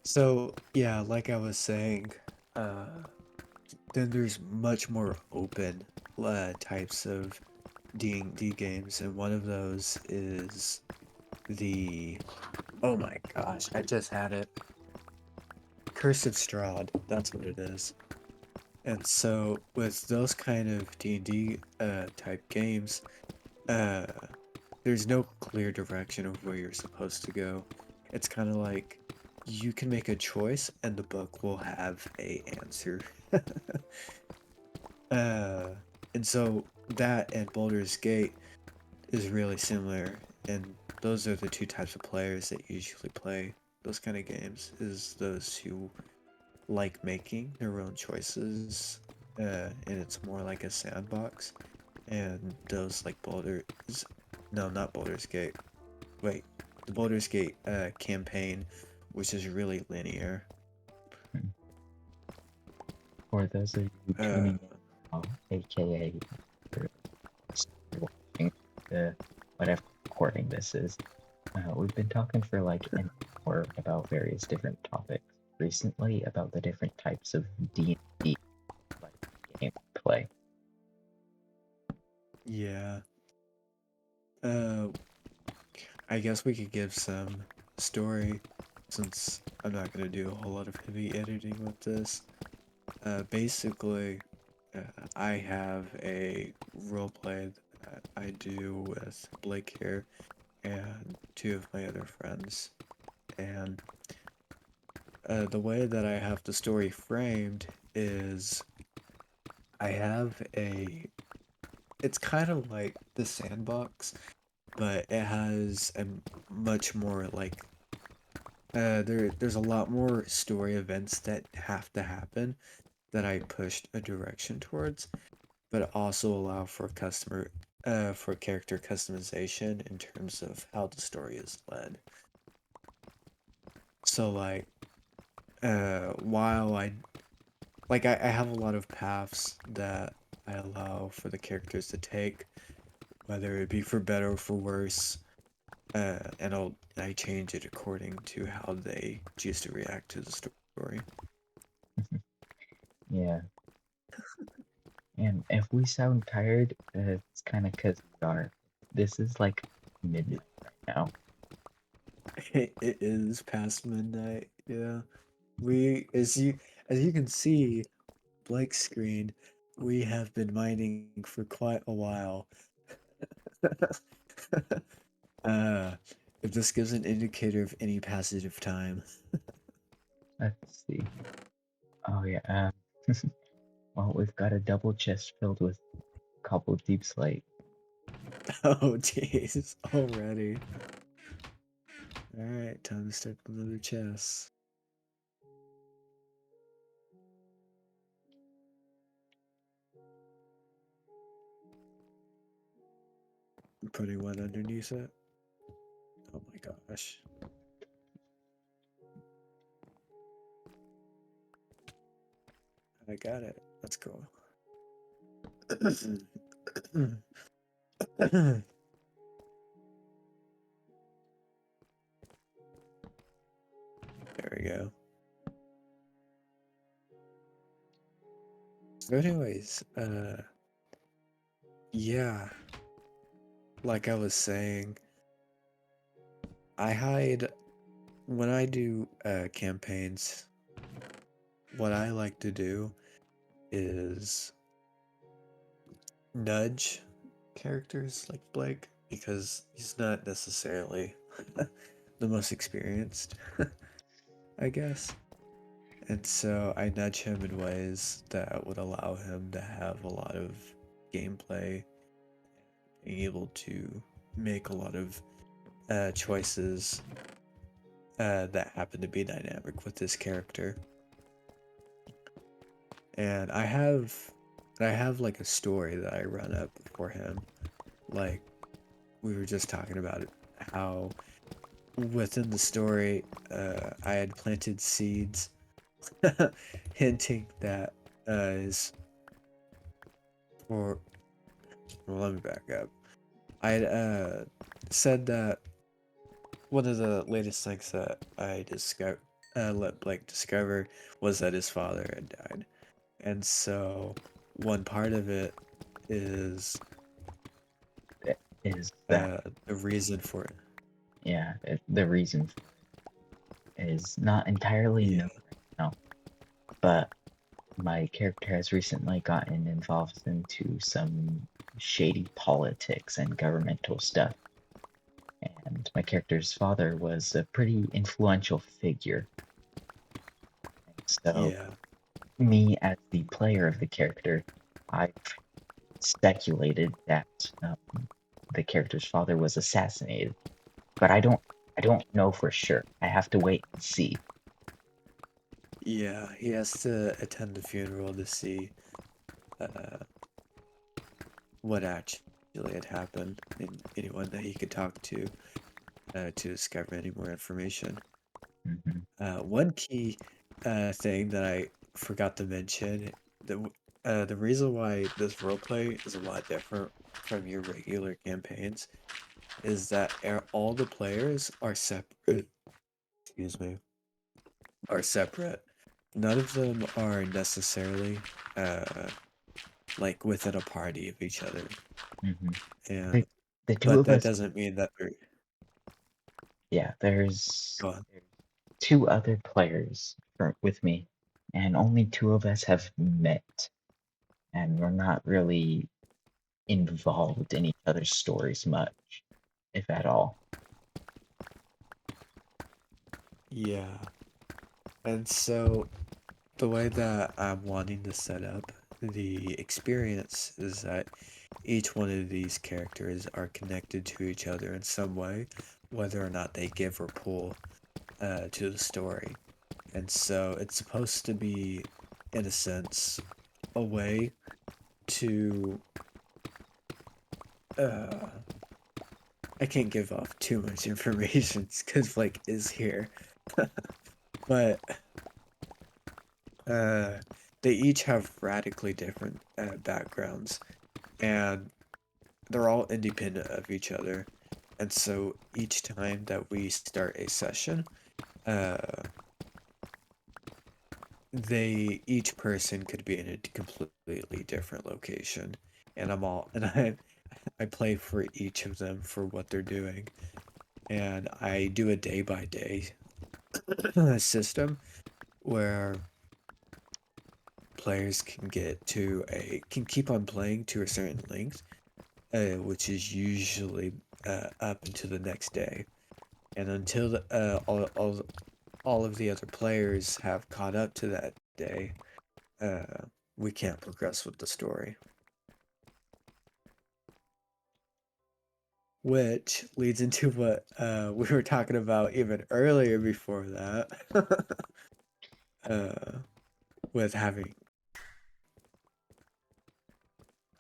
So yeah, like I was saying, uh, then there's much more open types of D&D games, and one of those is the oh my gosh, I just had it. Curse of Strahd, that's what it is. And so with those kind of D&D type games, uh, there's no clear direction of where you're supposed to go. It's kind of like you can make a choice and the book will have a answer. uh, and so that and Baldur's Gate is really similar, and those are the two types of players that usually play those kind of games, is those who like making their own choices, and it's more like a sandbox, and those like no, not Baldur's Gate, wait, the Baldur's Gate campaign, which is really linear. For those of you Uh, tuning in now, aka you're watching the whatever recording this is, we've been talking for like an hour about various different topics recently about the different types of D&D gameplay. yeah. Uh, I guess we could give some story, since I'm not gonna do a whole lot of heavy editing with this. Basically, I have a roleplay that I do with Blake here and two of my other friends. And the way that I have the story framed is I have a. It's kind of like the sandbox, but it has a much more like. There's a lot more story events that have to happen that I pushed a direction towards, but also allow for character customization in terms of how the story is led. So like while I have a lot of paths that I allow for the characters to take, whether it be for better or for worse, and I change it according to how they choose to react to the story. Yeah, and if we sound tired, it's kind of because we are. This is like midnight right now. It is past midnight, yeah. We as you can see, Blake's screen, we have been mining for quite a while. uh, if this gives an indicator of any passage of time. Let's see. Oh yeah. Well, we've got a double chest filled with cobbled deep slate. Oh, jeez, already. Alright, time to start another chest. Putting one underneath it. Oh my gosh. I got it. Let's go. There we go. So anyways, yeah, like I was saying, I hide when I do campaigns, what I like to do is nudge characters like Blake, because he's not necessarily the most experienced, I guess. And so I nudge him in ways that would allow him to have a lot of gameplay, being able to make a lot of choices that happen to be dynamic with this character. And I have like a story that I run up for him. Like we were just talking about it, how within the story, I had planted seeds hinting that is for. Well, let me back up. I said that one of the latest things that I discovered, let Blake discover, was that his father had died, and so one part of it is Is that the reason for it. yeah, the reason is not entirely Yeah, known right now, but my character has recently gotten involved into some shady politics and governmental stuff. And my character's father was a pretty influential figure. And so, yeah, me as the player of the character, I've speculated that the character's father was assassinated, but I don't know for sure. I have to wait and see. yeah. He has to attend the funeral to see uh, what actually had happened and anyone that he could talk to discover any more information. Hmm. One key thing that I forgot to mention, the reason why this roleplay is a lot different from your regular campaigns is that all the players are separate. Excuse me, are separate. None of them are necessarily uh, like within a party of each other, Hmm. and The, the two but of that us, doesn't mean that they're yeah, there's gone. two other players with me, and only two of us have met, and we're not really involved in each other's stories much, if at all. Yeah, and so the way that I'm wanting to set up the experience is that each one of these characters are connected to each other in some way, whether or not they give or pull to the story. And so it's supposed to be, in a sense, a way to. Uh, I can't give off too much information because Blake is here. But uh, they each have radically different backgrounds, and they're all independent of each other. And so each time that we start a session, uh, each person could be in a completely different location, and I play for each of them for what they're doing, and I do a day by day system where players can keep on playing to a certain length, which is usually up until the next day, and until all of the other players have caught up to that day, uh, we can't progress with the story. Which leads into what we were talking about even earlier before that, uh, with having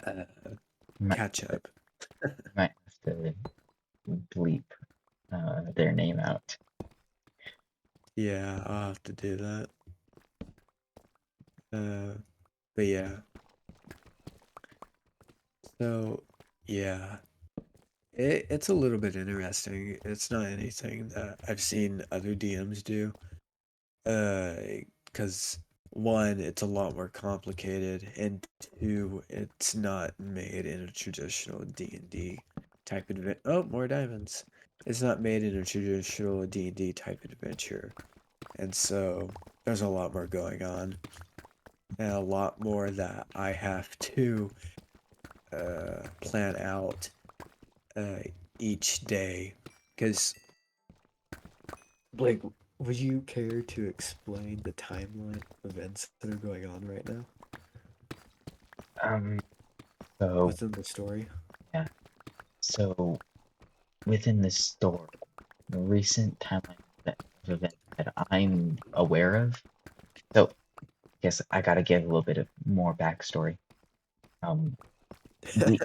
uh, You might, catch up. you might have to bleep their name out. Yeah, I'll have to do that. Uh, but yeah, so yeah, it's a little bit interesting. It's not anything that I've seen other DMs do. Uh, because one, it's a lot more complicated, and two, it's not made in a traditional D&D type adventure. Oh, more diamonds. It's not made in a traditional D&D type adventure, and so there's a lot more going on, and a lot more that I have to plan out uh, each day. Because, Blake, would you care to explain the timeline of events that are going on right now Um, so within the story? yeah, so within this story, the recent timeline of events that I'm aware of. So I guess I gotta give a little bit of more backstory. Um, we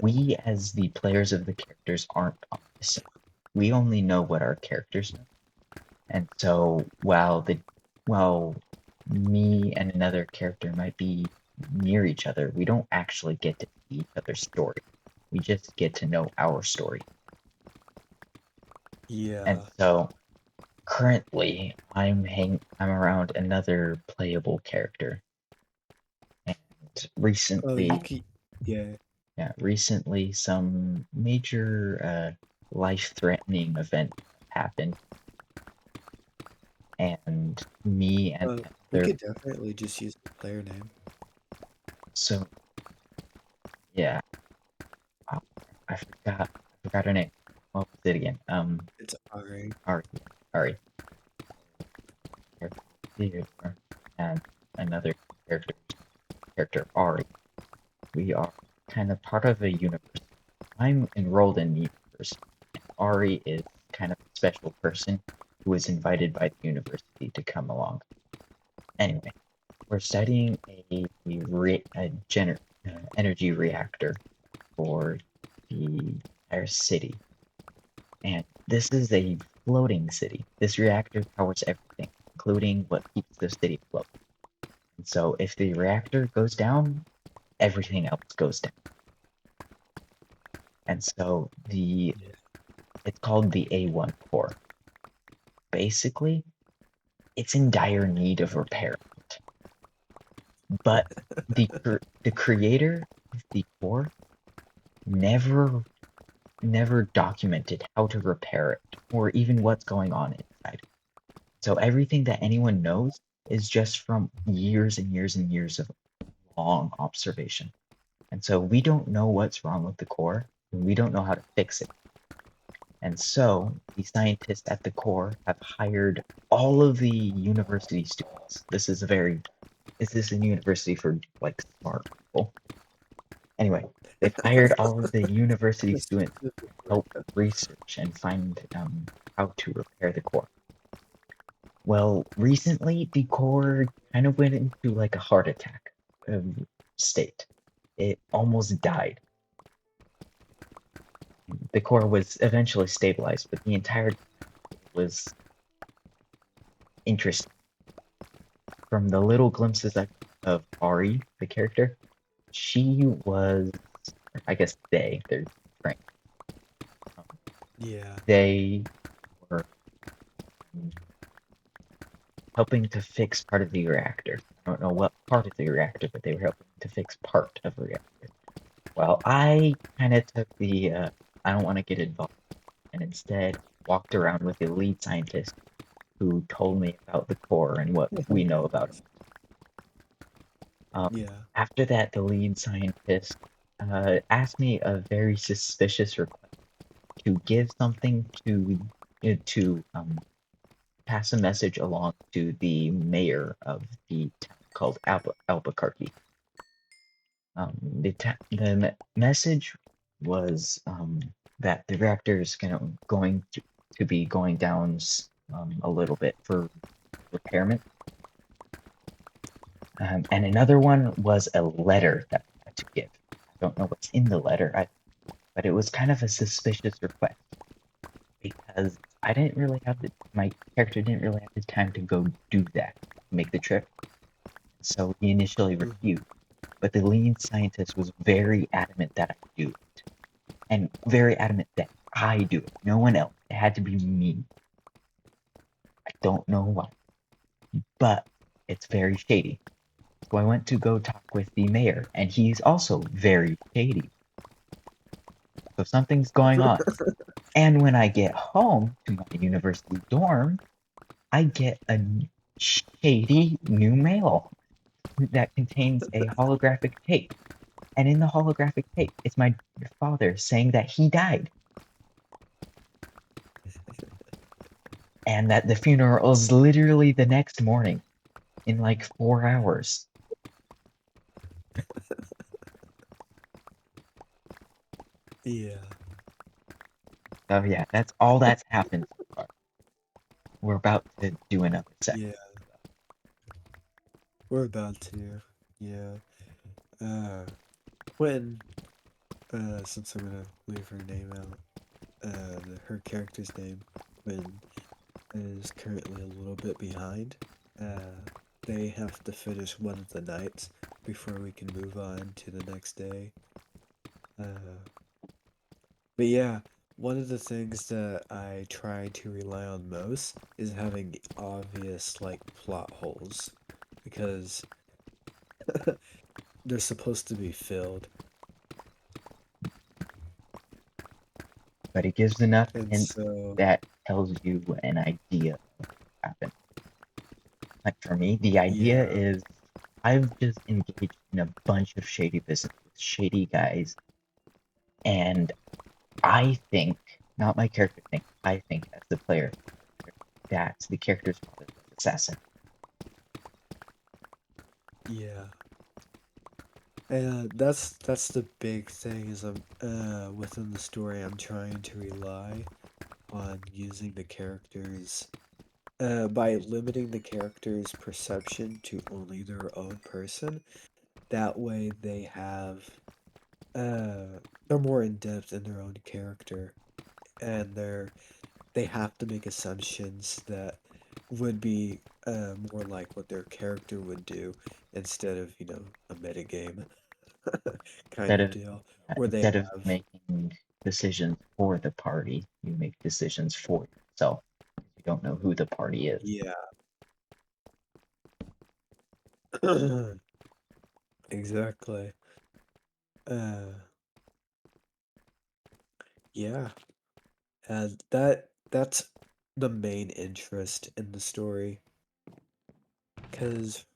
we as the players of the characters aren't omniscient. We only know what our characters know. And so while me and another character might be near each other, we don't actually get to see each other's story. We just get to know our story. And Yeah. so currently I'm around another playable character. And Oh, recently, you keep. Yeah. yeah, recently some major life-threatening event happened, and me and We another. could definitely just use the player name. So yeah, uh, I forgot her name. What was it again? It's alright. Ari, Ari, Theodore, and another character, Ari. We are kind of part of a universe. I'm enrolled in the universe. Ari is kind of a special person who was invited by the university to come along. Anyway, we're studying a energy reactor for the entire city. And this is a floating city. This reactor powers everything, including what keeps the city afloat. And so if the reactor goes down, everything else goes down. And so Yeah. it's called the A1 core. Basically, it's in dire need of repair. But the creator of the core never never documented how to repair it or even what's going on inside. So everything that anyone knows is just from years and years and years of long observation. And so we don't know what's wrong with the core, and we don't know how to fix it. And so the scientists at the core have hired all of the university students. This is a university for like smart people. Anyway, they've hired all of the university That's students to specifically. help research and find how to repair the core. Well, recently the core kind of went into like a heart attack state. It almost died. The core was eventually stabilized, but the entire was interesting. From the little glimpses of Ari, the character, she was, I guess they're frank. Yeah. They were helping to fix part of the reactor. I don't know what part of the reactor, but they were helping to fix part of the reactor. Well, I kind of took I don't want to get involved, and instead walked around with the lead scientist who told me about the core and what we know about it. Yeah. After that, the lead scientist asked me a very suspicious request to give something to pass a message along to the mayor of the town called Albuquerque. The message was that the reactor is going to be going down a little bit for repairment. And another one was a letter that I had to give. I don't know what's in the letter, but it was kind of a suspicious request because I didn't really have my character didn't really have the time to go do that, make the trip. So he initially Mhm. refused. But the lead scientist was very adamant that I do it, and very adamant that I do it, no one else. It had to be me. I don't know why, but it's very shady. So I went to go talk with the mayor, and he's also very shady. So something's going on. And when I get home to my university dorm, I get a shady new mail that contains a holographic tape. And in the holographic tape, it's my father saying that he died and that the funeral is literally the next morning in like 4 hours. Yeah. So yeah, that's all that's happened so far. We're about to do another section. Yeah. We're about to. Yeah. Uh, when since I'm gonna leave her name out, her character's name, when is currently a little bit behind. Uh, they have to finish one of the nights before we can move on to the next day. Uh, but yeah, one of the things that I try to rely on most is having obvious like plot holes because they're supposed to be filled. But it gives enough And hints so, that tells you an idea of what happened. Like for me, the idea yeah, is I've just engaged in a bunch of shady business with shady guys, and I think, not my character think, I think as the player, that the character's father was assassin. yeah. And that's the big thing is I'm within the story I'm trying to rely on using the characters by limiting the character's perception to only their own person. That way they have they're more in depth in their own character and they have to make assumptions that would be more like what their character would do instead of, a metagame kind Instead of of deal where they instead of have making decisions for the party, you make decisions for yourself. You don't know who the party is. yeah. Exactly. Uh yeah. And that's the main interest in the story. Cause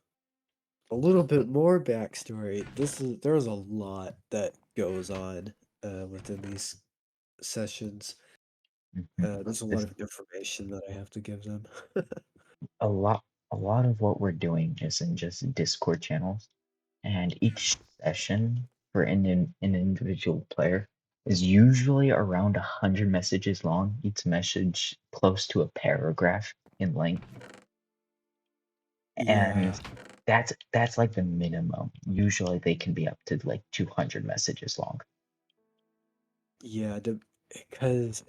a little bit more backstory. There's a lot that goes on within these sessions. Mhm. There's a lot This of information that I have to give them. a lot a lot of what we're doing is in just Discord channels, and each session for an individual player is usually around 100 messages long. Each message close to a paragraph in length, Yeah, and that's like the minimum. Usually they can be up to like 200 messages long. yeah, because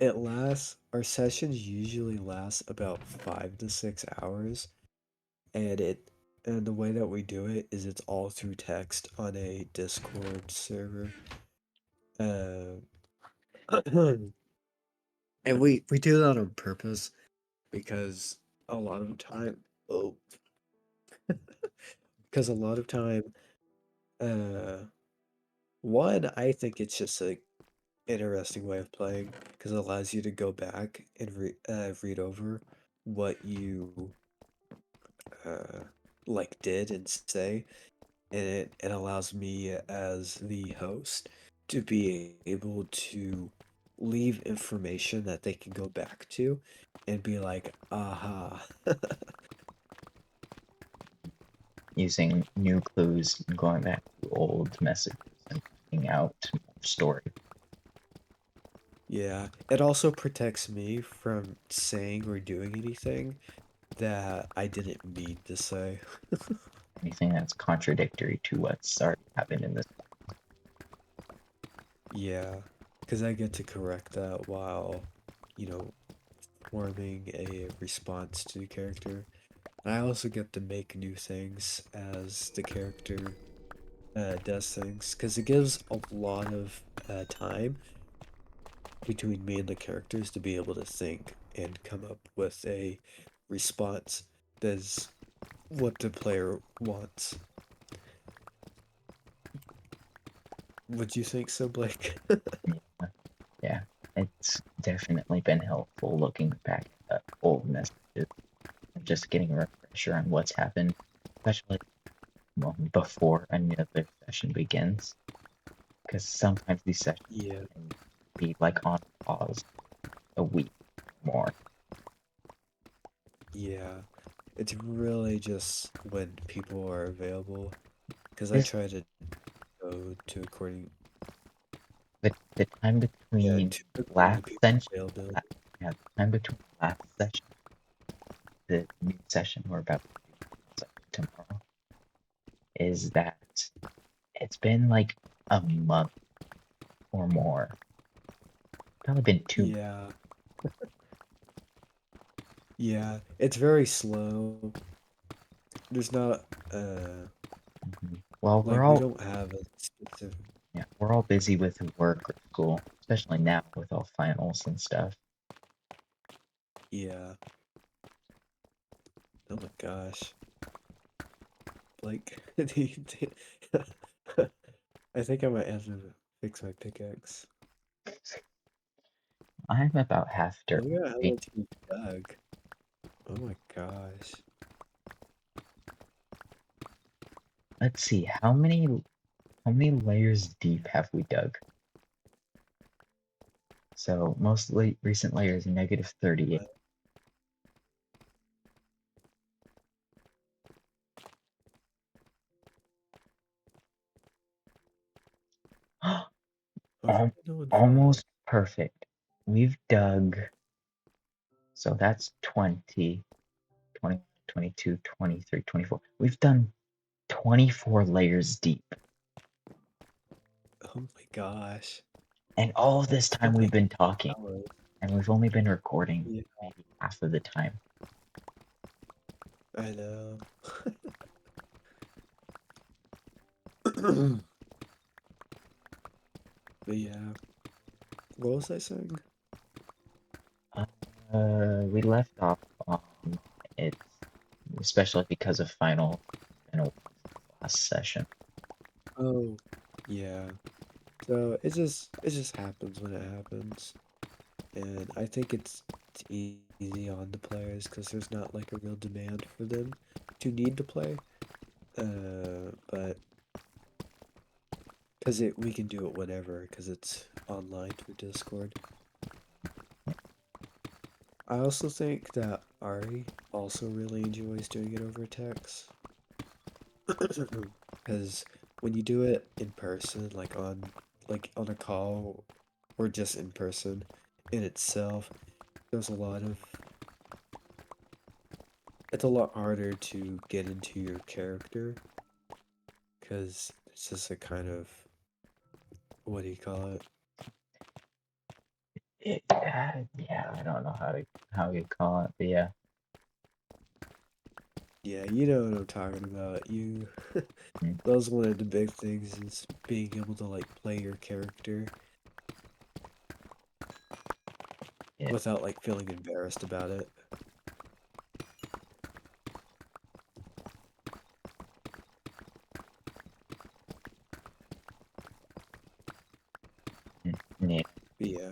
our sessions usually last about 5 to 6 hours, and and the way that we do it is it's all through text on a Discord server. Uh, and we do that on purpose because a lot of time, oh, because a lot of time, uh, one, I think it's just a interesting way of playing because it allows you to go back and read over what you uh, like did and say, and it allows me as the host to be able to leave information that they can go back to and be like, aha. Using new clues and going back to old messages and finding out more story. Yeah, it also protects me from saying or doing anything that I didn't mean to say. Anything that's contradictory to what's already happened in this. Yeah, because I get to correct that while, you know, forming a response to the character. I also get to make new things as the character does things, because it gives a lot of time between me and the characters to be able to think and come up with a response that's what the player wants. Would you think so, Blake? Yeah, yeah, it's definitely been helpful looking back at old messages and just getting a refresher on what's happened, especially before another session begins. Because sometimes these sessions Yeah, can be like on pause a week or more. yeah. It's really just when people are available, because I This try to go to according, the time yeah, between to according to last people's session, availability. yeah, the time between last session, the new session we're about to do tomorrow, is that it's been like a month or more. Probably been 2 months. Yeah, yeah. It's very slow there's not Well, like we don't have a specific. we're all busy with work or school, especially now with all finals and stuff. Yeah. Oh my gosh. Like I think I might have to fix my pickaxe. I'm about half dirt. Look at how much we dug. Oh my gosh. Let's see, how many layers deep have we dug? So mostly recent layers negative 38. What? Hopefully no one falls. Almost perfect. We've dug, so that's 20, 20, 22, 23, 24. We've done 24 layers deep. Oh my gosh. And all of this time That's we've like been talking, hours. and we've only been recording Yeah, maybe half of the time. I know. But yeah. What was I saying? We left off on it, especially because of final and last session. Oh, yeah. So it just happens when it happens. And I think it's easy on the players because there's not like a real demand for them to need to play. But because we can do it whenever because it's online through Discord. I also think that Ari also really enjoys doing it over text. Because when you do it in person, like on a call or just in person, in itself, there's a lot of it's a lot harder to get into your character because it's just a kind of what do you call it? Yeah, I don't know how you call it, but yeah. Yeah, you know what I'm talking about. You Mm, that was one of the big things is being able to like play your character yeah. without like feeling embarrassed about it. Yeah. But yeah.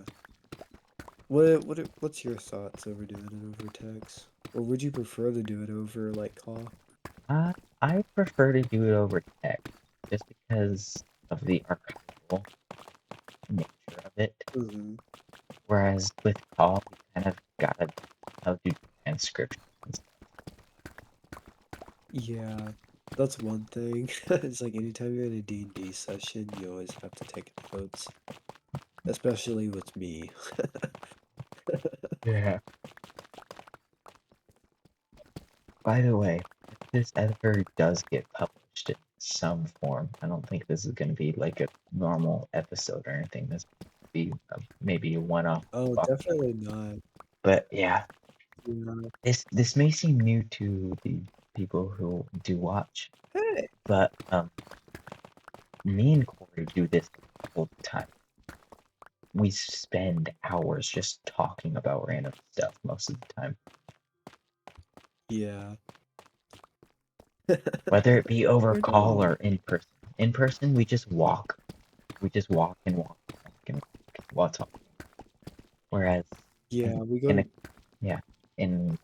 What's your thoughts over doing it over text? Or would you prefer to do it over like call? Uh, I prefer to do it over text just because of the archival nature of it. Hmm. Whereas with call, you kind of gotta how do transcription and stuff. Yeah, that's one thing. It's like anytime you're in a D&D session, you always have to take notes, especially with me. Yeah. By the way, if this ever does get published in some form, I don't think this is going to be like a normal episode or anything. This will be maybe a one-off Oh, podcast. definitely not. But yeah, Yeah. this may seem new to the people who do watch, Hey. but me and Corey do this all the time. We spend hours just talking about random stuff most of the time, Yeah. whether it be over We're not call or wrong. in person. In person, we just walk. We just walk and walk and walk while talking. Whereas Yeah, in we go in a to yeah in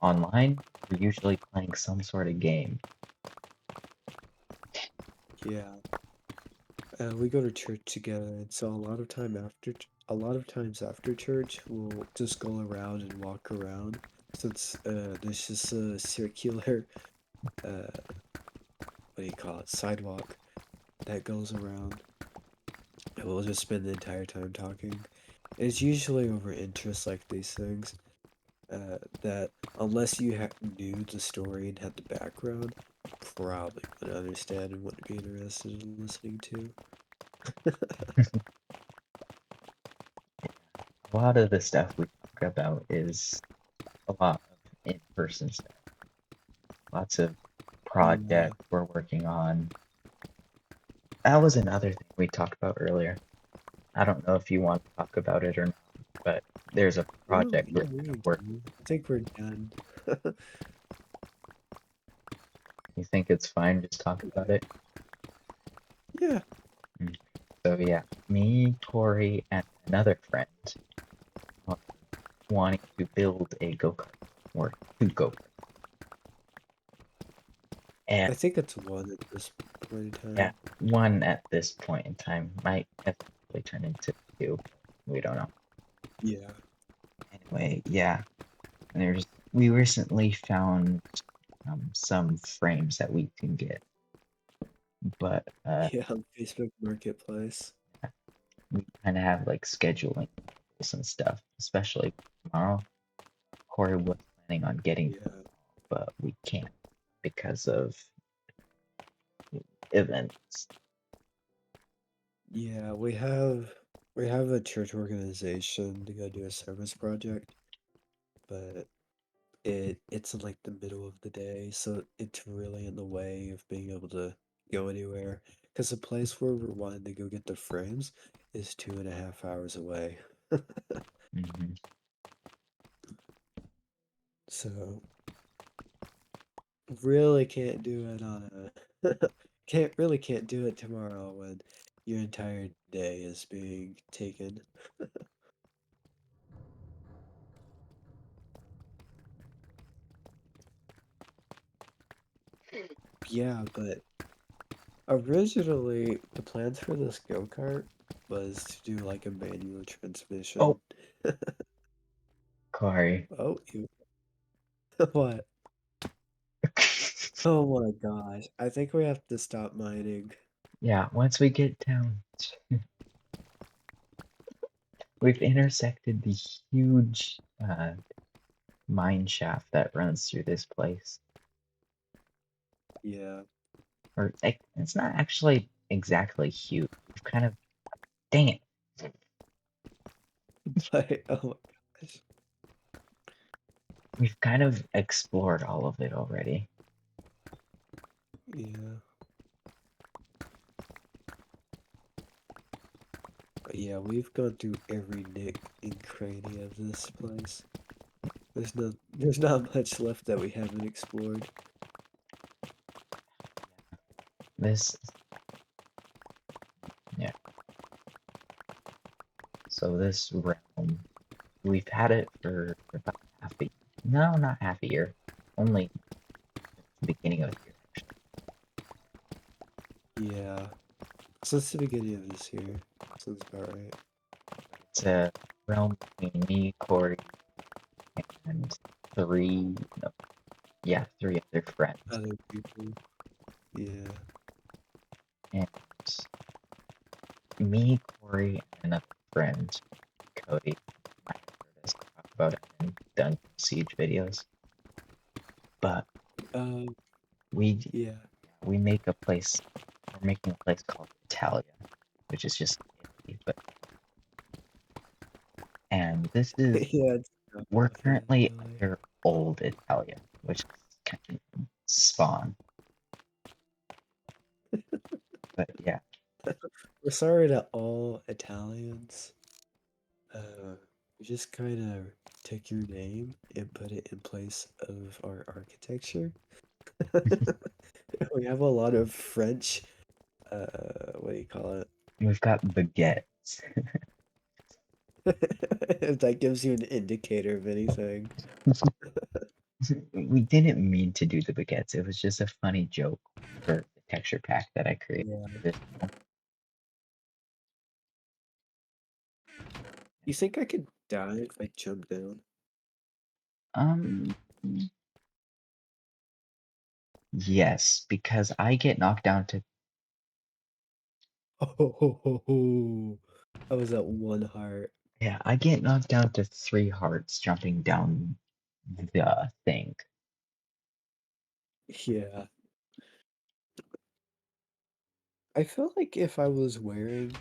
online, we're usually playing some sort of game. yeah. We go to church together, and so a lot of times after church, we'll just go around and walk around. Since there's just a circular uh what do you call it, sidewalk that goes around, and we'll just spend the entire time talking. And it's usually over interests like these things, that unless you knew the story and had the background, probably wouldn't understand and wouldn't be interested in listening to. A lot of the stuff we talk about is a lot of in-person stuff. Lots of Yeah. project we're working on. That was another thing we talked about earlier. I don't know if you want to talk about it or not, but there's a Oh, project we're yeah, we kind of can working. do. I think we're done. You think it's fine just talk about it? Yeah. Mm. So yeah, me, Kory, and another friend are wanting to build a go-kart or two go-karts. And I think it's one at this point in yeah, time. one at this point in time might eventually turn into two. We don't know. Yeah. Anyway, yeah, we recently found some frames that we can get, but Yeah, on Facebook Marketplace. we kind of have like scheduling rules and stuff, especially tomorrow. Kory was planning on getting them, Yeah. but we can't because of events. Yeah, we have a church organization to go do a service project, but it's in like the middle of the day, so it's really in the way of being able to go anywhere. Because the place where we're wanting to go get the frames is 2.5 hours away. Hmm. So really can't do it on a can't do it tomorrow when your entire day is being taken. Yeah, but originally the plans for this go-kart was to do like a manual Oh, transmission. Kory. Oh, you what? Oh my gosh. I think we have to stop mining. Yeah, once we get down, we've intersected the huge mine shaft that runs through this place. Yeah. Or like, it's not actually exactly huge. We've kind of, dang it, But oh my gosh. we've kind of explored all of it already. Yeah. But yeah, we've gone through every nick and cranny of this place. There's not much left that we haven't explored. This, yeah. So this realm, we've had it for about half a, no, not half a year, only the beginning of the year. Yeah. Since the beginning of this year. Sounds about right. It's a realm between me, Kory, and three, no, yeah, three other friends. Other people. Yeah. And me, Kory, and another friend, Cody, might have heard us talk about it in Dungeon Siege videos. But Um, we yeah. we make a place, we're making a place called Italia, which is just Italy. But and this is Yeah, it's we're currently definitely. under Old Italia, which is kind of Spawn. But yeah, We're sorry to all Italians. We just kind of took your name and put it in place of our architecture. We have a lot of French, what do you call it? we've got baguettes. If that gives you an indicator of anything. We didn't mean to do the baguettes. It was just a funny joke for the texture pack that I created Yeah. for this. You think I could die if I jump down? Um, yes, because I get knocked down to, Oh, I was at one heart. yeah, I get knocked down to 3 hearts jumping down the thing. Yeah. I feel like if I was wearing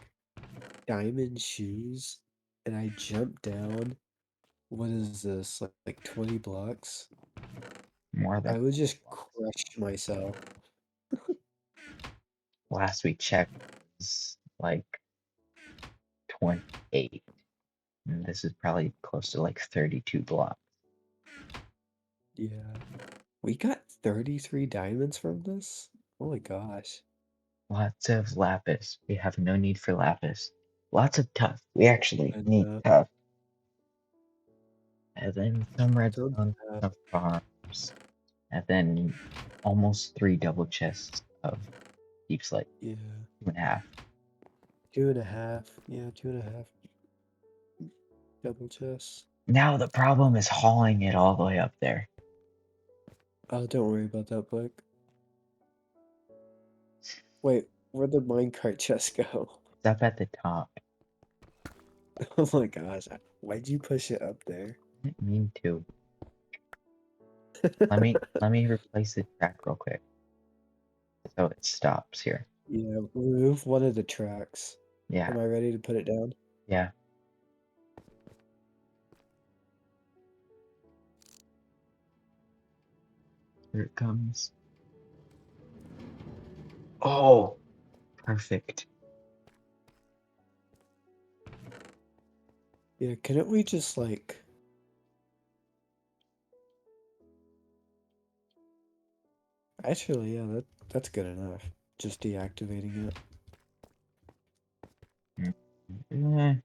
diamond shoes and I jump down, what is this, like 20 blocks? More than I would just blocks. crush myself. Last we checked was like 28. And this is probably close to like 32 blocks. Yeah. We got 33 diamonds from this? Oh my gosh. Lots of lapis. We have no need for lapis. Lots of tough. We actually And need tough. And then some don't redstone, have, some farms. And then almost 3 double chests of deep slate. yeah. 2.5. 2.5. Yeah, 2.5 double chests. Now the problem is hauling it all the way up there. Oh, don't worry about that, Blake. Wait, where'd the minecart chest go? It's up at the top. Oh my gosh. Why'd you push it up there? I didn't mean to. Let me replace the track real quick. So it stops here. Yeah, remove one of the tracks. Yeah, Am I ready to put it down? yeah. Here it comes. Oh, perfect. Yeah, couldn't we just like... Actually, yeah, that's good enough. Just deactivating it. Eh,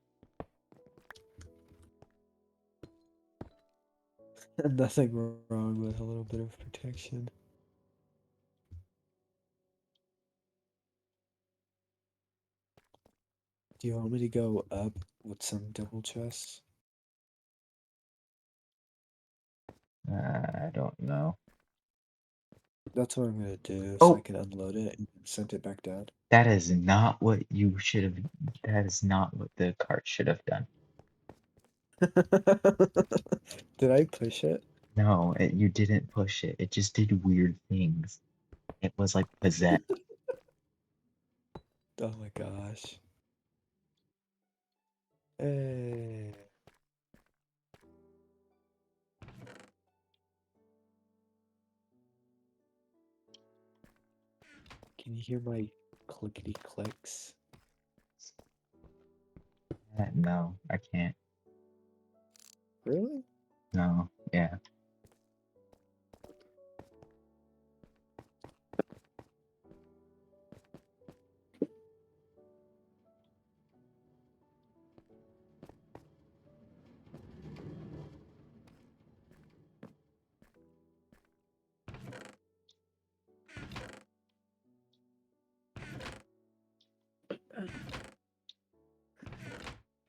Nothing wrong with a little bit of protection. Do you want me to go up with some double chests? I don't know. That's what I'm gonna do, so I Oh, can unload it and send it back down. that is not what you should have. That is not what the cart should have done. Did I push it? No, you didn't push it. It just did weird things. It was like possessed. Oh my gosh. Hey. Can you hear my clickety clicks? No, I can't. Really? No, yeah.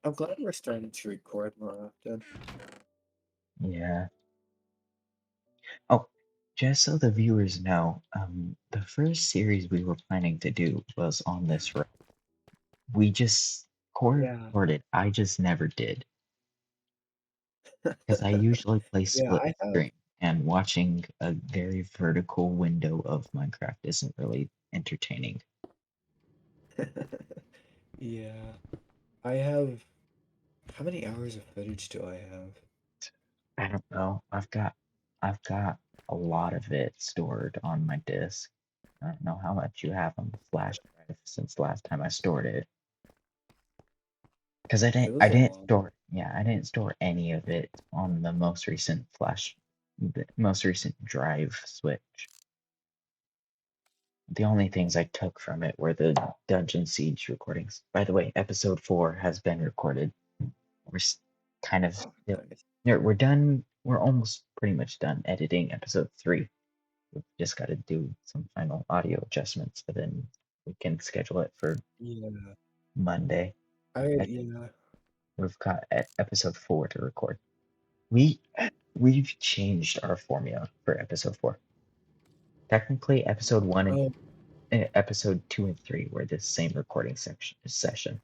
I'm glad we're starting to record more often. Yeah. Oh, just so the viewers know, the first series we were planning to do was on this road. We just Core Yeah. recorded. I just never did because I usually play Yeah, split I have. screen, and watching a very vertical window of Minecraft isn't really entertaining. Yeah. I have. How many hours of footage do I have? I don't know. I've got a lot of it stored on my disk. I don't know how much you have on the flash drive since last time I stored it. Because I It didn't was I a didn't lot. store yeah, I didn't store any of it on the most recent drive switch. The only things I took from it were the Dungeon Siege recordings. By the way, episode 4 has been recorded. We're kind of Oh, still, nice. we're done. We're almost pretty much done editing episode 3. We've just got to do some final audio adjustments, but then we can schedule it for Yeah. Monday. I think Yeah. we've got episode 4 to record. We we've changed our formula for episode 4. Technically, episode 1 and Oh, episode 2 and 3 were the same recording section session,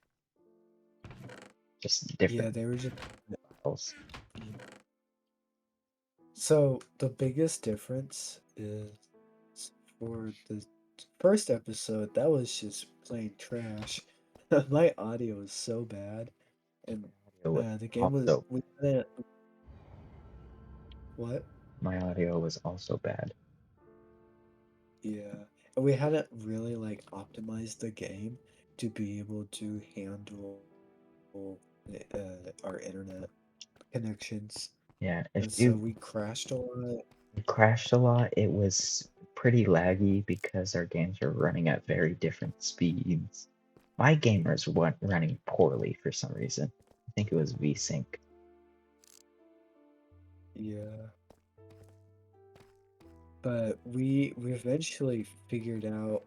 just yeah, different they were just. files. So the biggest difference is for the first episode, that was just plain trash. My audio is so bad, and It was the game was also we didn't. What? My audio was also bad. Yeah, and we hadn't really like optimized the game to be able to handle our internet connections, Yeah, if and so you we crashed a lot. crashed a lot, it was pretty laggy because our games are running at very different speeds. My gamers weren't running poorly for some reason. I think it was VSync. Yeah, but we eventually figured out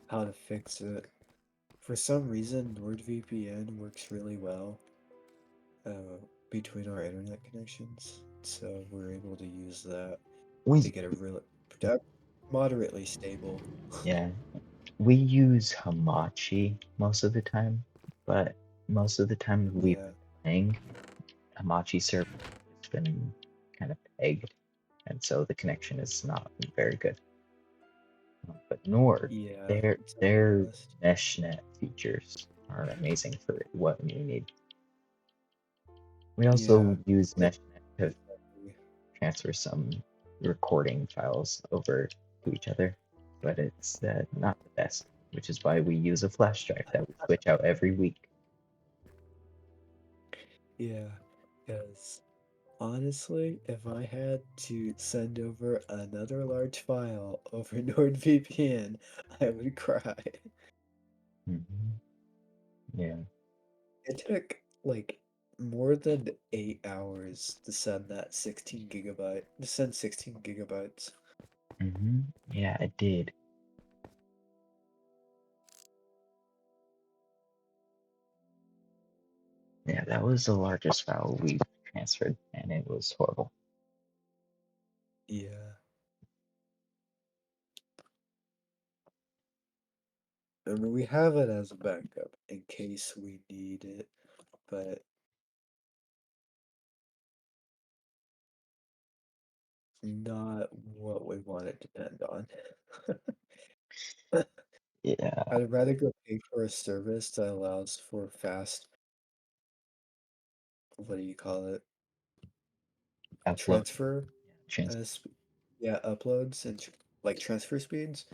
how to fix it. For some reason, NordVPN works really well uh, between our internet connections, so we're able to use that to We get a really product moderately stable. yeah, we use Hamachi most of the time, but most of the time we've Yeah, been playing Hamachi server has been kind of pegged, and so the connection is not very good. But Nord, yeah, their it's meshnet features are amazing for what you need. We yeah, also use it, meshnet to exactly. transfer some recording files over to each other, but it's not the best, which is why we use a flash drive that we switch out every week. Yeah, because honestly, if I had to send over another large file over NordVPN, I would cry. Hmm. Yeah. It took like more than 8 hours to send that 16 gigabytes. Hmm. Yeah, it did. Yeah, that was the largest file we transferred, and it was horrible. Yeah. I mean, we have it as a backup in case we need it, but not what we want it to depend on. Yeah, I'd rather go pay for a service that allows for fast, what do you call it, upload. transfer, Trans- yeah, uploads and like transfer speeds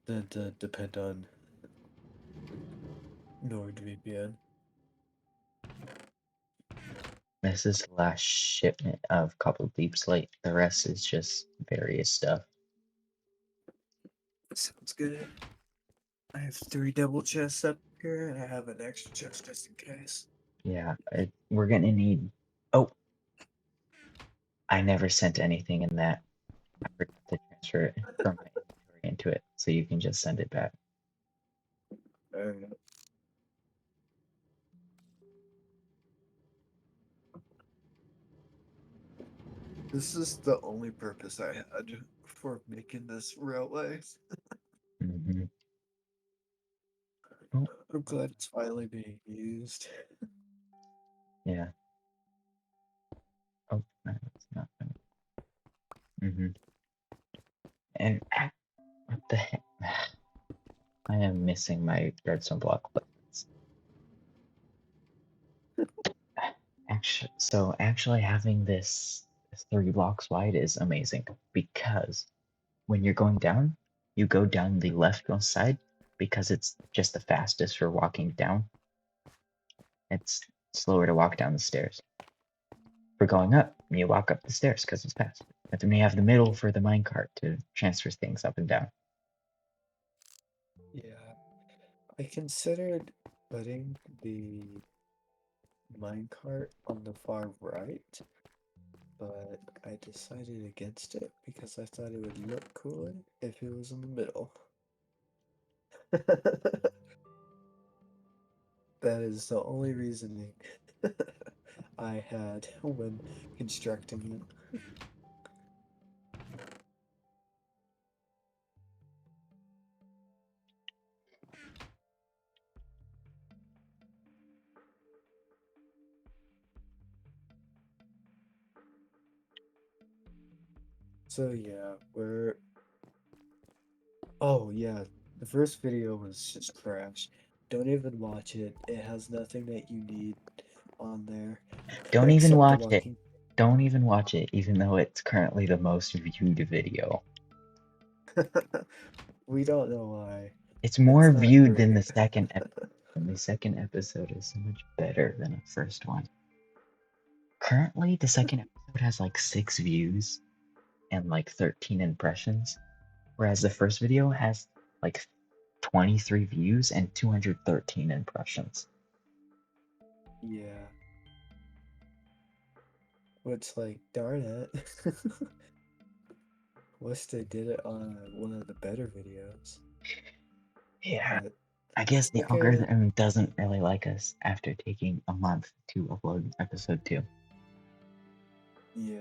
than to depend on NordVPN. this is the last shipment of couple deep slate. The rest is just various stuff. Sounds good. I have 3 double chests up here, and I have an extra chest just in case. Yeah, we're gonna need. Oh, I never sent anything in that. I forgot to transfer it from my inventory into it, so you can just send it back. Alright. This is the only purpose I had for making this railway. Hmm. Oh, I'm glad it's finally being used. yeah. Oh, no, it's not. Hmm. And what the heck? I am missing my redstone block buttons. Actually having this 3 blocks wide is amazing because when you're going down, you go down the leftmost side because it's just the fastest for walking down. It's slower to walk down the stairs. For going up, you walk up the stairs because it's faster. But then you have the middle for the minecart to transfer things up and down. Yeah, I considered putting the minecart on the far right, but I decided against it because I thought it would look cooler if it was in the middle. That is the only reasoning I had when constructing it. So yeah, we're oh yeah, the first video was just trash. Don't even watch it. It has nothing that you need on there Don't even except the watch it. walking. Don't even watch it, even though it's currently the most viewed video. We don't know why. It's more It's not viewed than the great. second episode. And the second episode is so much better than the first one. Currently, the second episode has like 6 views and like 13 impressions, whereas the first video has like 23 views and 213 impressions. Yeah. It's like, darn it. Wish they did it on one of the better videos. Yeah, But I it's guess the okay. algorithm doesn't really like us after taking a month to upload episode 2. Yeah.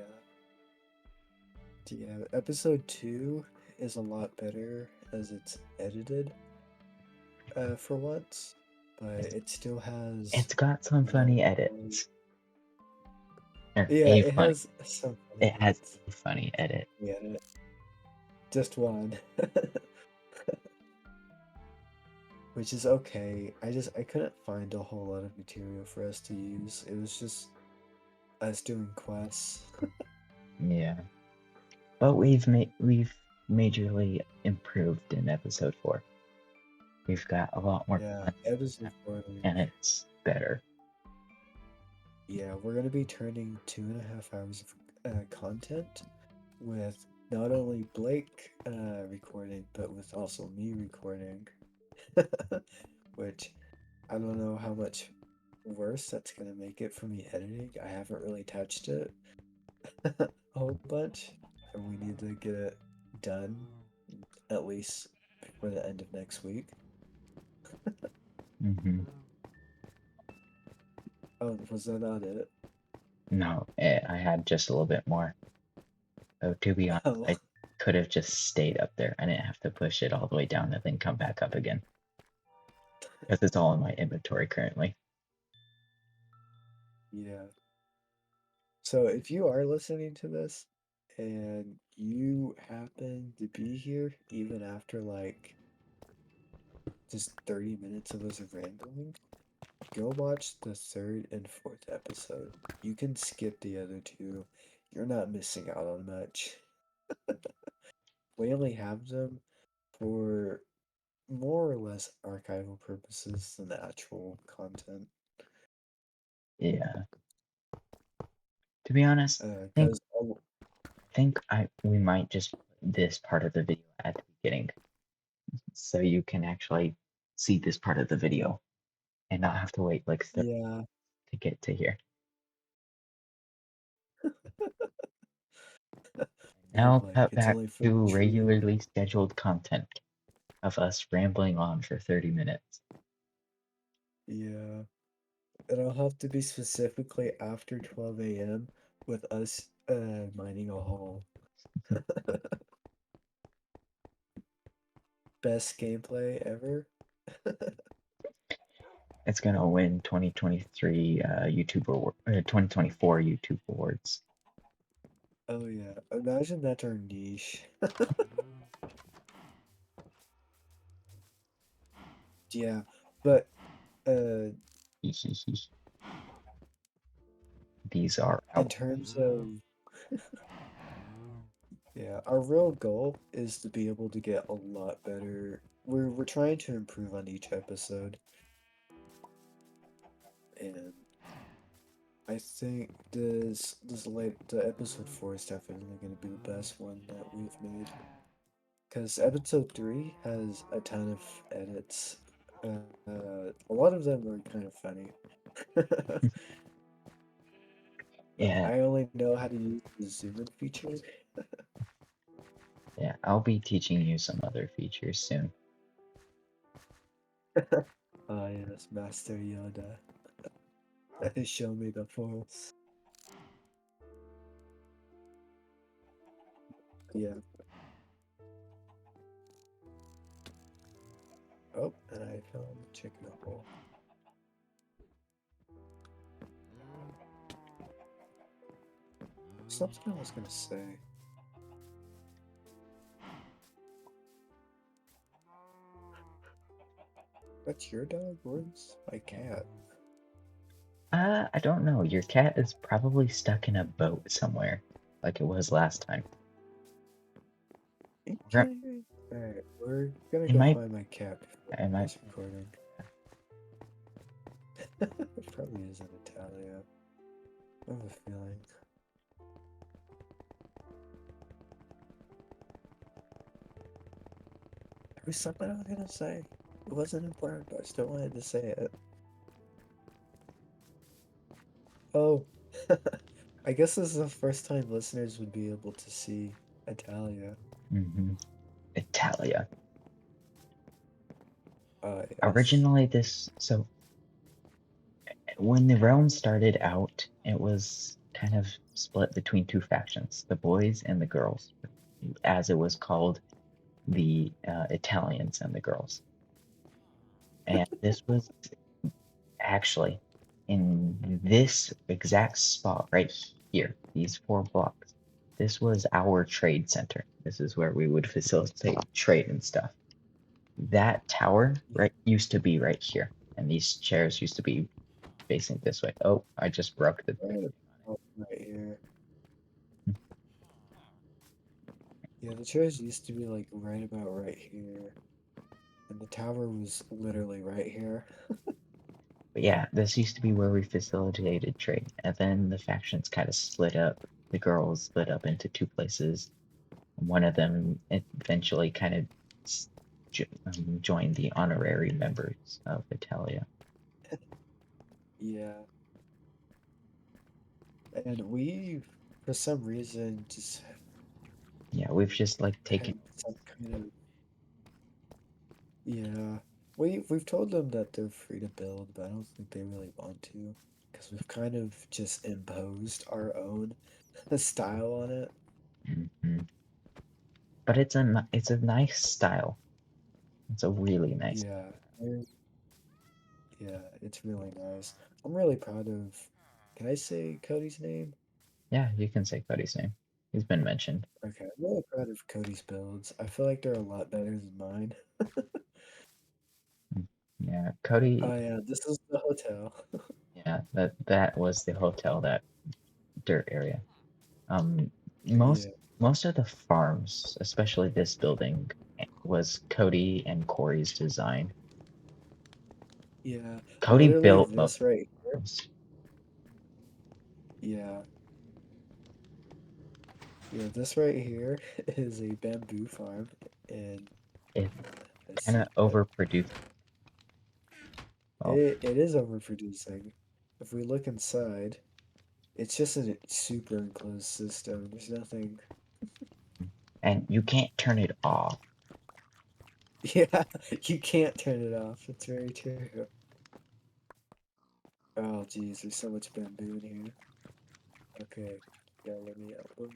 Yeah, episode 2 is a lot better as it's edited, for once. But It's, it still has it's got some a lot of funny quality. edits. Or Yeah, a it funny. has some funny It has edits. a funny edit. Yeah, just one. Which is okay. I couldn't find a whole lot of material for us to use. It was just us doing quests. Yeah. But we've majorly improved in episode 4. We've got a lot more Yeah, content episode 4. and it's better. Yeah, we're gonna be turning 2.5 hours of content with not only Blake recording, but with also me recording. Which I don't know how much worse that's gonna make it for me editing. I haven't really touched it a whole bunch, and we need to get it done at least before the end of next week. Hmm. Oh, was that not it? No, I had just a little bit more. So to be honest, Oh, I could have just stayed up there. I didn't have to push it all the way down and then come back up again. Because it's all in my inventory currently. yeah. So if you are listening to this and you happen to be here even after like just 30 minutes of us rambling, go watch the third and fourth episode. You can skip the other two. You're not missing out on much. We only have them for more or less archival purposes than the actual content. Yeah. To be honest, Because we might just put this part of the video at the beginning so you can actually see this part of the video and not have to wait like 30 yeah, to get to here. yeah, Now like cut it's back only for the to true. regularly scheduled content of us rambling on for 30 minutes. Yeah. It'll have to be specifically after 12 a.m. with us mining a hole. Best gameplay ever. It's gonna win 2023 YouTube award, 2024 YouTube awards. Oh yeah, imagine that's our niche. Yeah, but uh, These are in our terms of yeah, our real goal is to be able to get a lot better. We're trying to improve on each episode, and I think the episode 4 is definitely going to be the best one that we've made. Because episode 3 has a ton of edits. A lot of them are kind of funny. yeah, I only know how to use the zoom in feature. yeah. I'll be teaching you some other features soon. Ah, yes, Master Yoda. Show me the force. Yeah. Oh, and I found the chicken hole. Something I was gonna say. That's your dog? Where's my cat? I don't know. Your cat is probably stuck in a boat somewhere, like it was last time. We're- Okay. Alright, we're gonna It go might, find my cat before it might, this recording. It probably is in Italia. I have a feeling. There was something I was gonna say. It wasn't important, but I still wanted to say it. Oh, I guess this is the first time listeners would be able to see Italia. hmm Italia. Yes. Originally, so when the realm started out, it was kind of split between two factions, the boys and the girls, as it was called, the Italians and the girls. And this was actually in this exact spot right here, these 4 blocks. This was our trade center. This is where we would facilitate trade and stuff. That tower Yeah. right used to be right here, and these chairs used to be facing this way. Oh, I just broke the thing. Right right here. Yeah, the chairs used to be like right about right here. And the tower was literally right here. But yeah, this used to be where we facilitated trade, and then the factions kind of split up. The girls split up into two places. One of them eventually kind of joined the honorary members of Italia. Yeah. And we, for some reason, just Yeah, we've just like had taken. some kind of, yeah. We've told them that they're free to build, but I don't think they really want to. Because we've kind of just imposed our own style on it. Mhm. But it's a nice style. It's a really nice. Yeah. Yeah, it's really nice. I'm really proud of, can I say Cody's name? Yeah, you can say Cody's name. He's been mentioned. Okay, I'm really proud of Cody's builds. I feel like they're a lot better than mine. Mm. Yeah, Cody. Oh yeah, this is the hotel. Yeah, that was the hotel, that dirt area. Um, most Yeah, most of the farms, especially this building, was Cody and Corey's design. yeah. Cody Literally built most this right here. of the farms. Yeah, yeah, this right here is a bamboo farm, and It let's kind see. of overproduced. Well, It is overproducing. If we look inside, it's just a super enclosed system. There's nothing. and you can't turn it off. Yeah, you can't turn it off. It's very true. Oh, geez, there's so much bamboo in here. Okay, yeah, let me out.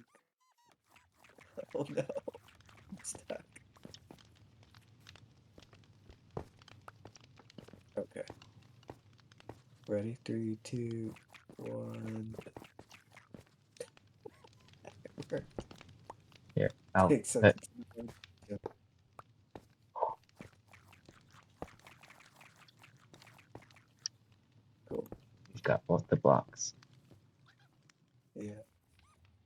Oh no, I'm stuck. Okay, ready? Three, two, one. Here, I'll Takes such put. a time. Yeah, cool. You've got both the blocks. Yeah,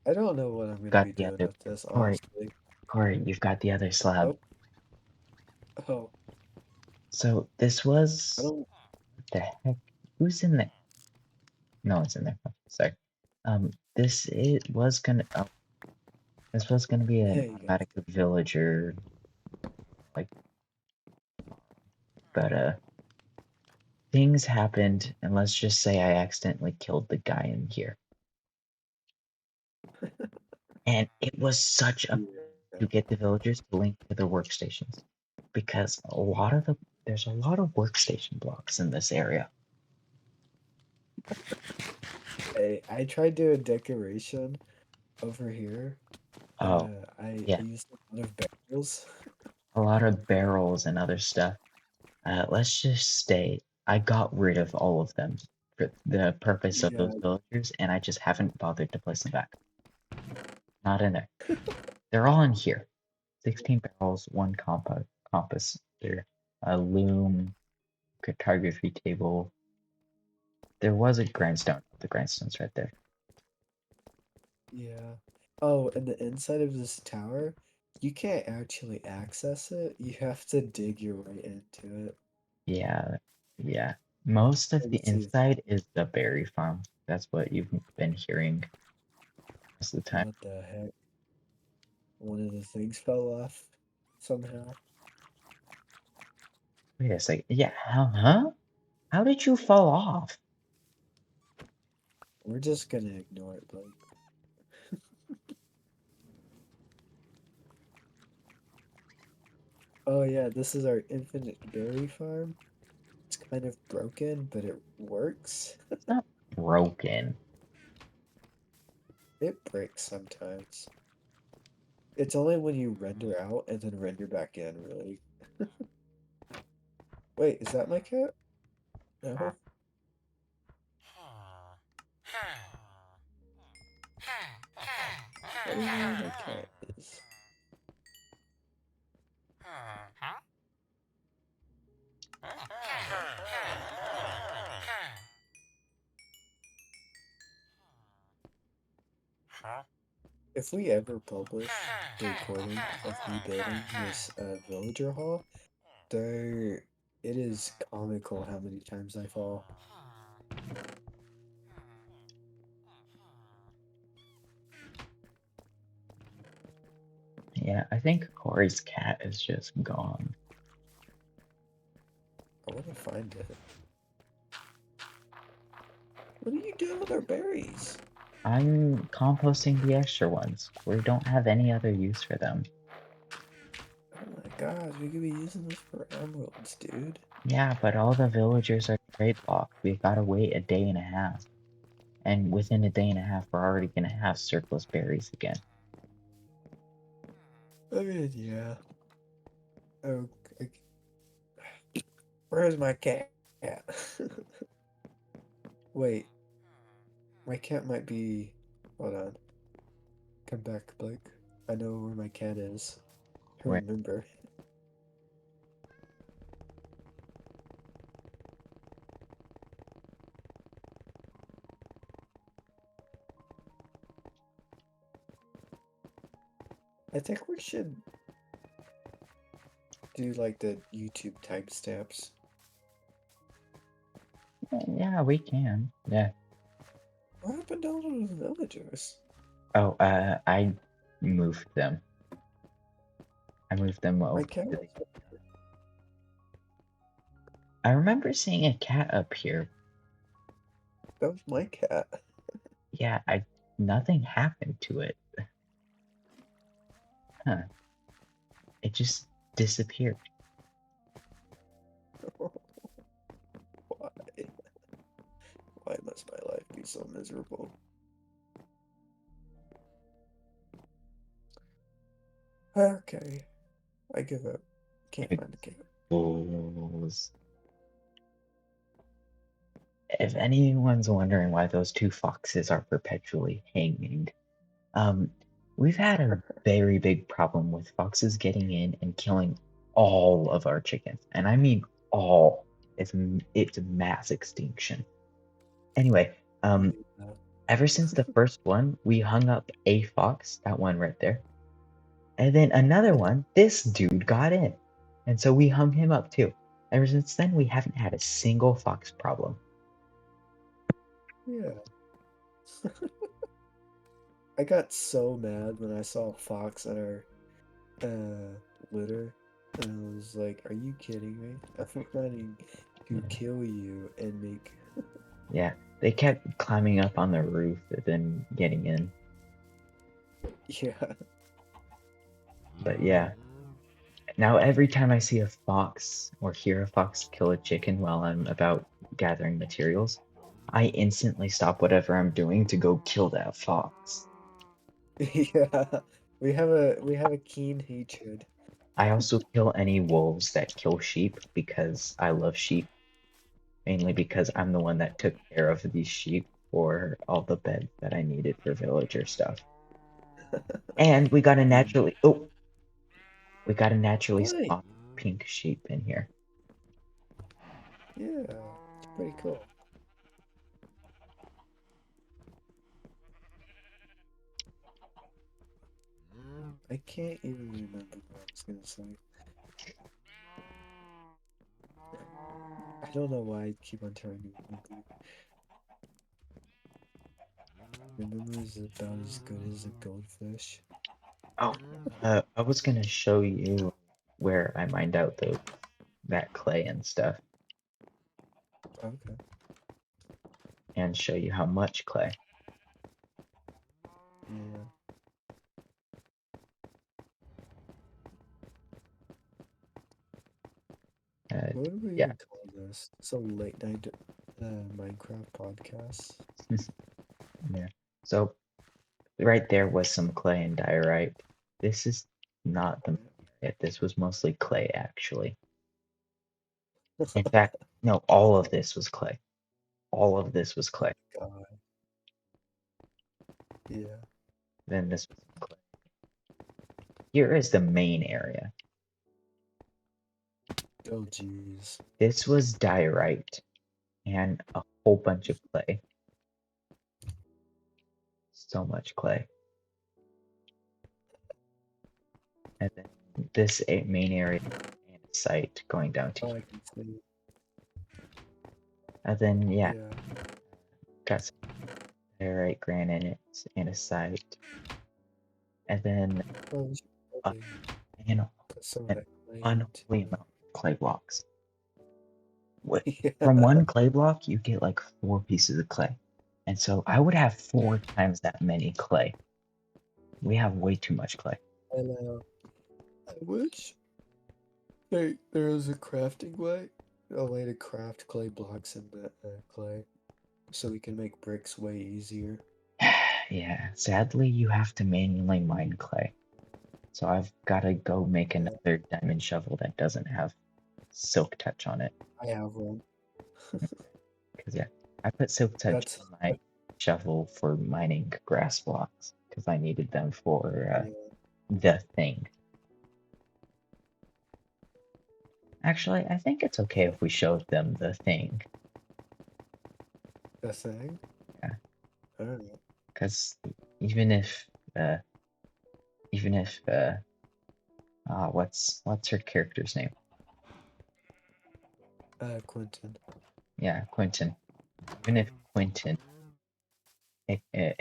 I don't know what I'm gonna Got be the doing other. with this, Corey, honestly. Corey, you've got the other slab. Oh, oh, So this I was, don't. what the heck? Who's in there? No one's in there. Oh, sorry. This it was gonna. Oh, this was gonna be an Hey, you automatic villager, like, but things happened, and let's just say I accidentally killed the guy in here, and it was such a guys. to get the villagers to link to their workstations, because there's a lot of workstation blocks in this area. I tried doing decoration over here. Oh, I yeah, used a lot of barrels. a lot of barrels and other stuff. Let's just say I got rid of all of them for the purpose of Yeah, those villagers, and I just haven't bothered to place them back. Not in there. They're all in here. 16 barrels, one compass here, a loom, cartography table. There was a grindstone. The grindstone's right there. Yeah. Oh, and the inside of this tower, you can't actually access it. You have to dig your way into it. Yeah, yeah. Most of Let the me see if, inside is the berry farm. That's what you've been hearing most of the time. what the heck. One of the things fell off somehow. Wait a second. Yeah, huh? How did you fall off? We're just gonna ignore it, Blake. Oh yeah, this is our infinite berry farm. It's kind of broken, but it works. It's not broken. It breaks sometimes. It's only when you render out and then render back in, really. Wait, is that my cat? No. I don't know where my cat is. If we ever publish the recording of me building this villager hall, there it is comical how many times I fall. Yeah, I think Corey's cat is just gone. I want to find it. What are you doing with our berries? I'm composting the extra ones. We don't have any other use for them. Oh my gosh, we could be using this for emeralds, dude. Yeah, but all the villagers are trade blocked. We gotta wait a day and a half. And within a day and a half, we're already gonna have surplus berries again. I mean, yeah. Oh, where's my cat? Wait, my cat might be. Hold on. Come back, Blake. I know where my cat is. I Where remember. I think we should do like the YouTube timestamps. yeah, we can. Yeah. What happened to all those villagers? Oh, I moved them. I moved them My over. cat To was. I remember seeing a cat up here. That was my cat. Yeah, nothing happened to it. Huh. It just disappeared. Why? Why must my life be so miserable? Okay, I give up. Can't It find the cat. was. If anyone's wondering why those two foxes are perpetually hanging, um, we've had a very big problem with foxes getting in and killing all of our chickens, and I mean all. It's mass extinction. Anyway, Yeah. ever since the first one, we hung up a fox, that one right there, and then another one. This dude got in, and so we hung him up too. Ever since then, we haven't had a single fox problem. Yeah. I got so mad when I saw a fox in our litter, and I was like, "Are you kidding me? I'm planning to kill you and make." Yeah, they kept climbing up on the roof and then getting in. Yeah. But yeah, now every time I see a fox or hear a fox kill a chicken while I'm about gathering materials, I instantly stop whatever I'm doing to go kill that fox. Yeah. We have a keen hatred. I also kill any wolves that kill sheep because I love sheep, mainly because I'm the one that took care of these sheep for all the beds that I needed for villager stuff. And Mm. we got a naturally Blake. spawned pink sheep in here. Yeah. It's pretty cool. I can't even remember what I was gonna say. I don't know why I keep on trying to remember. Remember is about as good as a goldfish. Oh, I was gonna show you where I mined out that clay and stuff, Okay. and show you how much clay. Yeah. What do we Yeah, even call this? Some late night Minecraft podcast. yeah. So right there was some clay and diorite. This is not the area. This was mostly clay, actually. In fact, no, all of this was clay. All of this was clay. God. Yeah. Then this was some clay. Here is the main area. Oh jeez. This was diorite and a whole bunch of clay. So much clay. And then this main area and a site going down to Oh, here. I can see. And then, yeah, Yeah. got some diorite granite and a site. And then Oh, we should uh, probably an, put some of an that clay unholy into. amount of clay blocks. From Yeah. one clay block, you get like 4 pieces of clay. And so I would have 4 times that many clay. We have way too much clay. I know. I wish there was a crafting way. A way to craft clay blocks in the clay, so we can make bricks way easier. Yeah, sadly, you have to manually mine clay. So I've got to go make Yeah, another diamond shovel that doesn't have silk touch on it. I have one. Because, yeah, I put silk touch That's in my shovel for mining grass blocks because I needed them for yeah, the thing. Actually, I think it's okay if we showed them the thing. the thing. Yeah, I don't know. because even if, uh, even if, what's her character's name? Quentin. Yeah, Quentin. Even if Quentin, uh,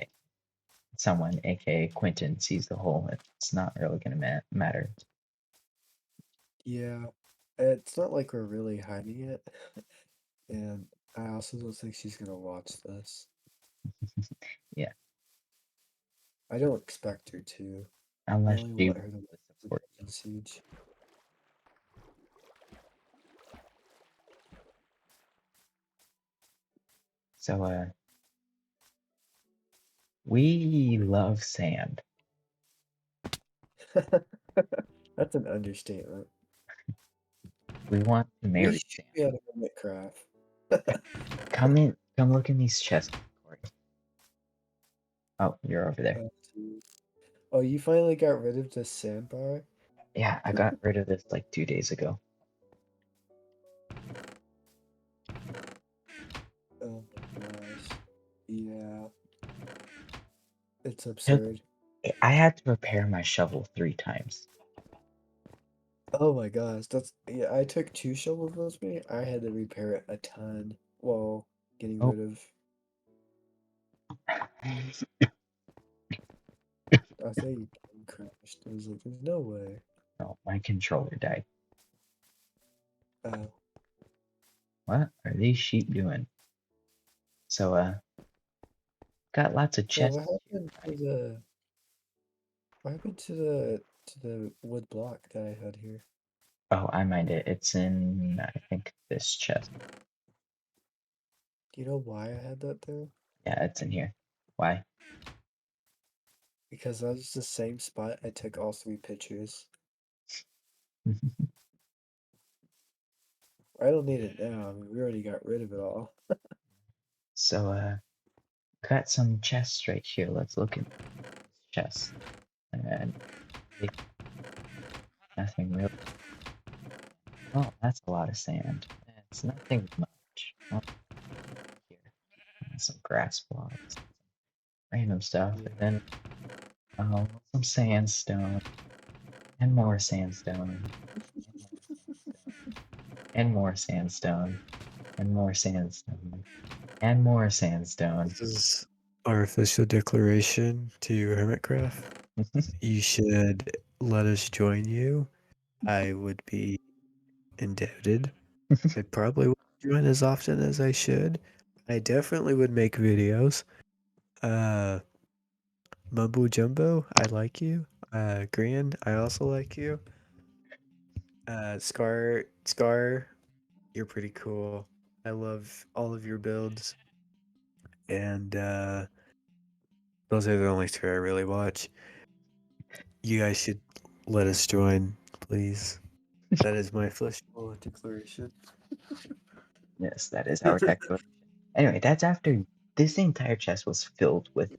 someone, aka Quentin, sees the hole, it's not really gonna matter. Yeah, it's not like we're really hiding it, and I also don't think she's gonna watch this. Yeah, I don't expect her to. I unless only she want her wants to to watch the support you. Dungeon Siege. So, we love sand. That's an understatement. We want to We marry should sand. be able to make craft. Come in, come look in these chests, Corey. Oh, you're over there. Oh, geez. Oh, you finally got rid of the sandbar? Yeah, I got rid of this like 2 days ago. Oh my gosh. Yeah, it's Took, absurd. I had to repair my shovel 3 times. Oh my gosh, that's yeah, I took two shovels with me. I had to repair it a ton while getting Oh, rid of I think you crashed. I was like, there's no way. no, my controller died. Oh. What are these sheep doing? So, got lots of Yeah, chests here, right? what happened to the wood block that I had here? Oh, I mind it. It's in, I think, this chest. Do you know why I had that there? Yeah, it's in here. Why? Because that was the same spot I took all three pictures. I don't need it now. I mean, we already got rid of it all. So, got some chests right here. Let's look at these chests. And nothing real. Oh, that's a lot of sand. It's nothing much. Oh, here. Some grass blocks, random stuff. Yeah. And then Oh, some sandstone, and more sandstone, and more sandstone, and more sandstone, and more sandstone. This is our official declaration to Hermitcraft. You should let us join you. I would be indebted. I probably wouldn't join as often as I should. I definitely would make videos. Uh, Mumbo Jumbo, I like you. Grand, I also like you. Scar, you're pretty cool. I love all of your builds. And those are the only two I really watch. You guys should let us join, please. That is my official declaration. Yes, that is our declaration. Anyway, that's after this entire chest was filled with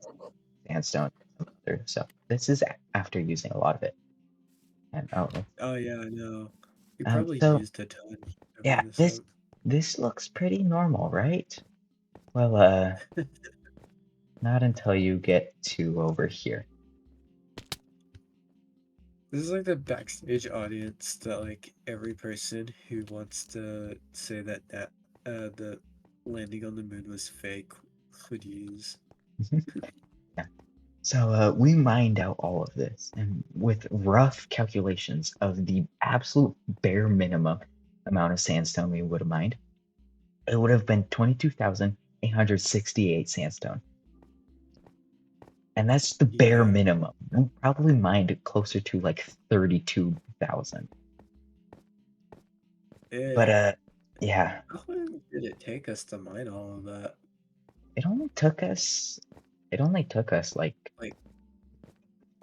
sandstone and some other stuff. This is after using a lot of it. And oh, Oh yeah, I know. You probably so used a ton yeah, covering this this up. this looks pretty normal, right? Well, not until you get to over here. This is like the backstage audience that like every person who wants to say that the landing on the moon was fake would use. Yeah. So we mined out all of this, and with rough calculations of the absolute bare minimum amount of sandstone we would have mined, it would have been 22,868 sandstone. And that's the bare Yeah. minimum. We probably mined closer to like 32,000. But It yeah, how long did it take us to mine all of that? it only took us it only took us like Like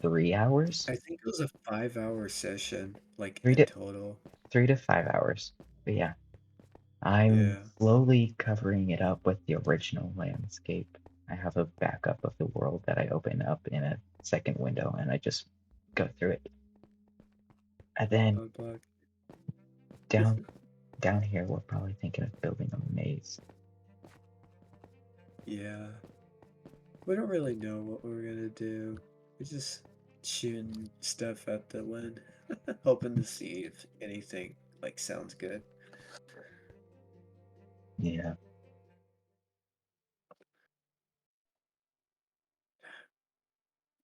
3 hours. I think it was a 5 hour session, like Three in to total. 3 to 5 hours. But yeah, I'm Yeah. slowly covering it up with the original landscape. I have a backup of the world that I open up in a second window and I just go through it. And then Block. down down here we're probably thinking of building a maze. Yeah. We don't really know what we're gonna do. We're just shooting stuff at the wind, hoping to see if anything like sounds good. Yeah.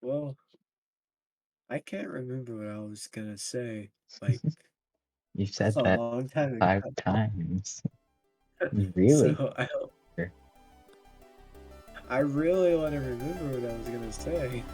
Well, I can't remember what I was gonna say. Like You that was said a that long time 5 times. ago. You really So are. I really want to remember what I was gonna say.